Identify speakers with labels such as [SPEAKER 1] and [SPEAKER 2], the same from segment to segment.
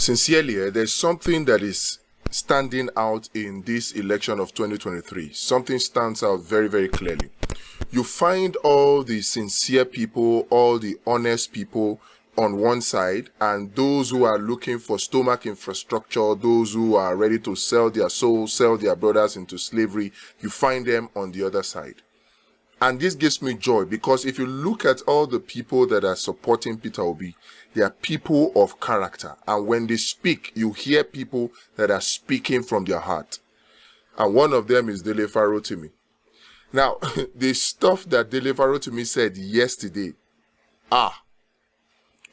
[SPEAKER 1] Sincerely, there's something that is standing out in this election of 2023. Something stands out very, very clearly. You find all the sincere people, all the honest people on one side, and those who are looking for stomach infrastructure, those who are ready to sell their souls, sell their brothers into slavery, you find them on the other side. And this gives me joy, because if you look at all the people that are supporting Peter Obi, they are people of character. And when they speak, you hear people that are speaking from their heart. And one of them is Dele Farotimi. Now, the stuff that Dele Farotimi said yesterday,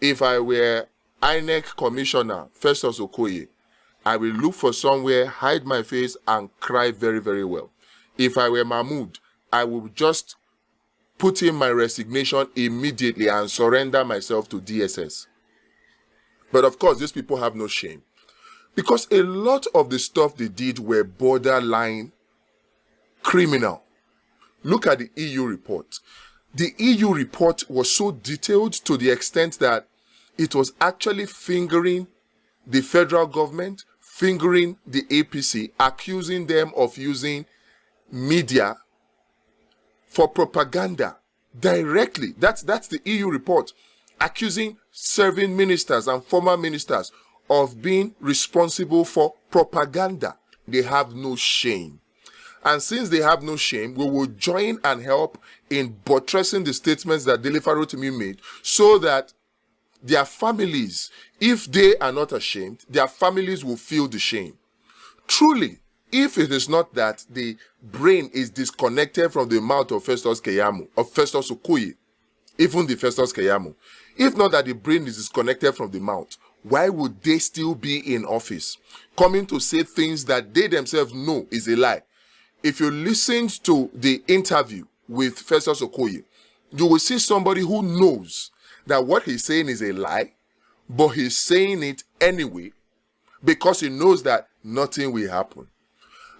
[SPEAKER 1] if I were INEC Commissioner Festus Okoye, I will look for somewhere, hide my face, and cry very, very well. If I were Mahmood, I would just put in my resignation immediately and surrender myself to DSS. But of course, these people have no shame, because a lot of the stuff they did were borderline criminal. Look at the EU report. The EU report was so detailed to the extent that it was actually fingering the federal government, fingering the APC, accusing them of using media for propaganda directly. That's the EU report, accusing serving ministers and former ministers of being responsible for propaganda. They have no shame. And since they have no shame, we will join and help in buttressing the statements that Dele Farotimi made, so that their families, if they are not ashamed, their families will feel the shame. Truly, if it is not that the brain is disconnected from the mouth of Festus Okoye, even the Festus Keyamo, if not that the brain is disconnected from the mouth, why would they still be in office, coming to say things that they themselves know is a lie? If you listened to the interview with Festus Okoye, you will see somebody who knows that what he's saying is a lie, but he's saying it anyway because he knows that nothing will happen.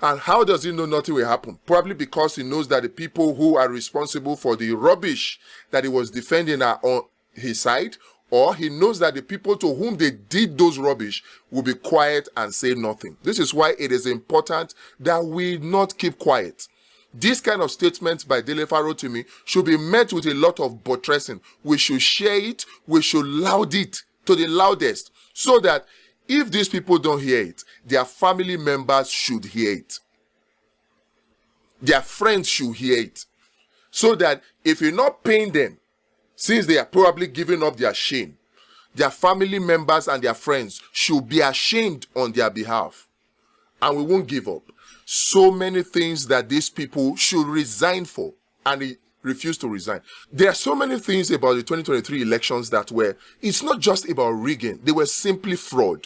[SPEAKER 1] And how does he know nothing will happen? Probably because he knows that the people who are responsible for the rubbish that he was defending are on his side, or he knows that the people to whom they did those rubbish will be quiet and say nothing. This is why it is important that we not keep quiet. This kind of statements by Dele Farotimi should be met with a lot of buttressing. We should share it, we should loud it to the loudest, so that if these people don't hear it, their family members should hear it. Their friends should hear it. So that if you're not paying them, since they are probably giving up their shame, their family members and their friends should be ashamed on their behalf. And we won't give up. So many things that these people should resign for, and they refuse to resign. There are so many things about the 2023 elections that it's not just about rigging, they were simply fraud.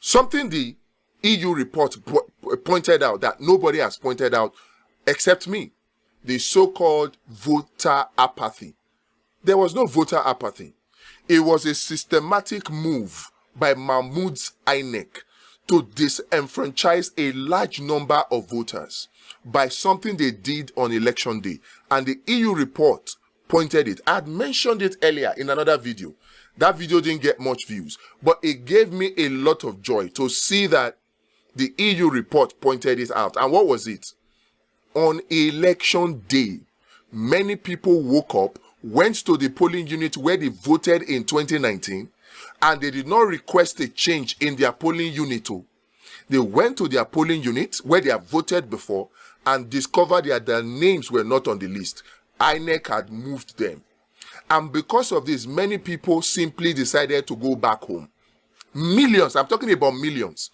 [SPEAKER 1] Something the EU report pointed out that nobody has pointed out except me. The so-called voter apathy. There was no voter apathy. It was a systematic move by Mahmood's INEC to disenfranchise a large number of voters by something they did on election day. And the EU report pointed it. I had mentioned it earlier in another video. That video didn't get much views, but it gave me a lot of joy to see that the EU report pointed it out. And what was it? On election day, many people woke up, went to the polling unit where they voted in 2019, and they did not request a change in their polling unit. They went to their polling unit where they have voted before and discovered that their names were not on the list. INEC had moved them. And because of this, many people simply decided to go back home. Millions, I'm talking about millions.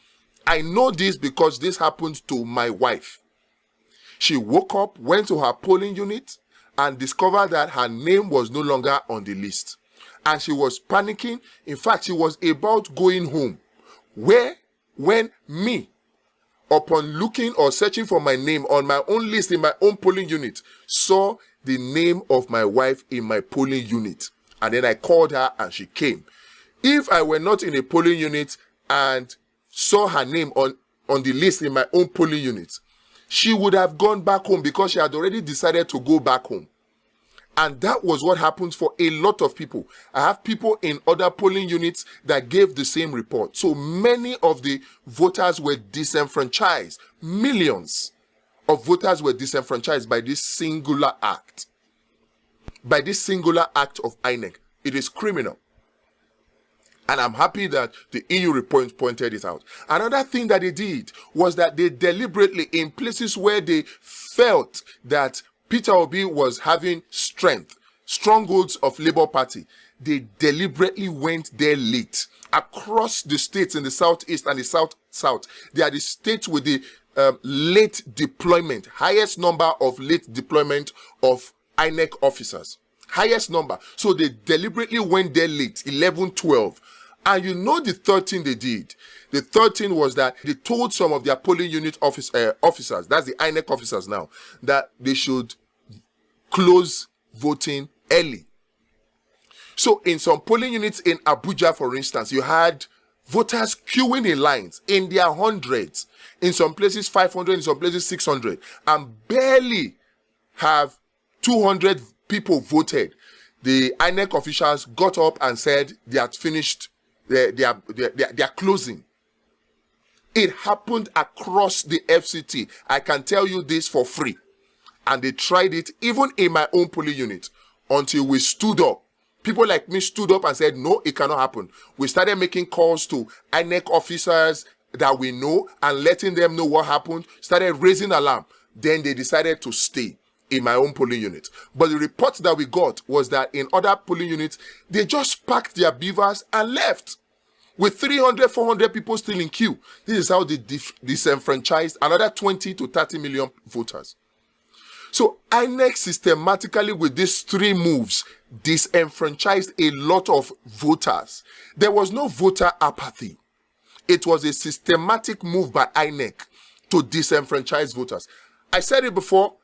[SPEAKER 1] I know this because this happened to my wife. She woke up, went to her polling unit, and discovered that her name was no longer on the list. And she was panicking. In fact, she was about going home. When me, upon looking or searching for my name on my own list in my own polling unit, saw the name of my wife in my polling unit. And then I called her and she came. If I were not in a polling unit and saw her name on the list in my own polling unit, she would have gone back home because she had already decided to go back home. And that was what happened for a lot of people. I have people in other polling units that gave the same report. So many of the voters were disenfranchised. Millions of voters were disenfranchised by this singular act. By this singular act of INEC. It is criminal. And I'm happy that the EU report pointed it out. Another thing that they did was that they deliberately, in places where they felt that Peter Obi was having strongholds of Labour Party, they deliberately went there late. Across the states in the southeast and the south, they are the states with the late deployment, highest number of late deployment of INEC officers. Highest number. So they deliberately went there late, 11, 12. And you know the third thing they did? The third thing was that they told some of their polling unit officers, that's the INEC officers now, that they should close voting early. So in some polling units in Abuja, for instance, you had voters queuing in lines in their hundreds. In some places 500, in some places 600. And barely have 200 people voted. The INEC officials got up and said they had finished they are closing. It happened across the FCT. I can tell you this for free. And they tried it even in my own polling unit until we stood up. People like me stood up and said, no, it cannot happen. We started making calls to INEC officers that we know and letting them know what happened, started raising alarm. Then they decided to stay in my own polling unit. But the report that we got was that in other polling units, they just packed their beavers and left with 300, 400 people still in queue. This is how they disenfranchised another 20 to 30 million voters. So INEC systematically with these three moves disenfranchised a lot of voters. There was no voter apathy. It was a systematic move by INEC to disenfranchise voters. I said it before,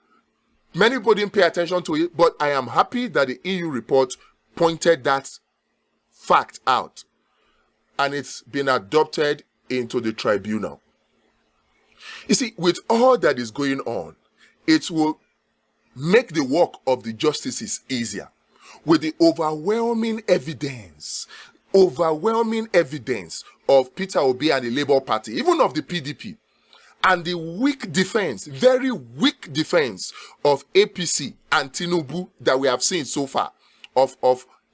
[SPEAKER 1] many people didn't pay attention to it, but I am happy that the EU report pointed that fact out. And it's been adopted into the tribunal. You see, with all that is going on, it will make the work of the justices easier. With the overwhelming evidence of Peter Obi and the Labour Party, even of the PDP, and the weak defense, very weak defense of APC and Tinubu that we have seen so far, and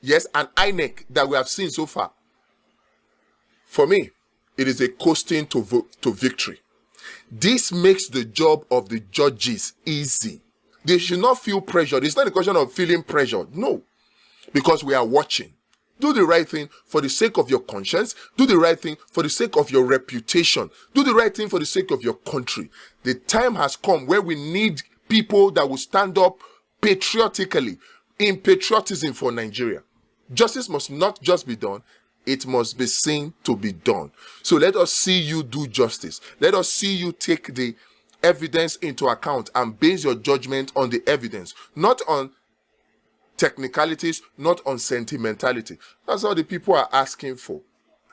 [SPEAKER 1] INEC that we have seen so far. For me, it is a coasting to victory. This makes the job of the judges easy. They should not feel pressured. It's not a question of feeling pressured. No, because we are watching. Do the right thing for the sake of your conscience. Do the right thing for the sake of your reputation. Do the right thing for the sake of your country. The time has come where we need people that will stand up patriotically, in patriotism for Nigeria. Justice must not just be done, it must be seen to be done. So let us see you do justice. Let us see you take the evidence into account and base your judgment on the evidence, not on technicalities, not on sentimentality. That's all the people are asking for.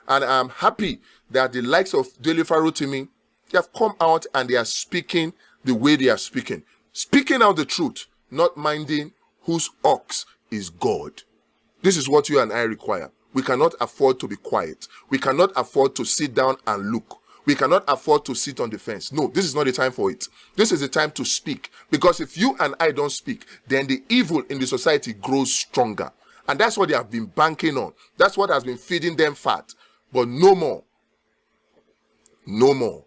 [SPEAKER 1] And I'm happy that the likes of Dele Farotimi, they have come out and they are speaking the way they are speaking. Speaking out the truth, not minding whose ox is God. This is what you and I require. We cannot afford to be quiet. We cannot afford to sit down and look. We cannot afford to sit on the fence. No, this is not the time for it. This is the time to speak. Because if you and I don't speak, then the evil in the society grows stronger. And that's what they have been banking on. That's what has been feeding them fat. But no more. No more.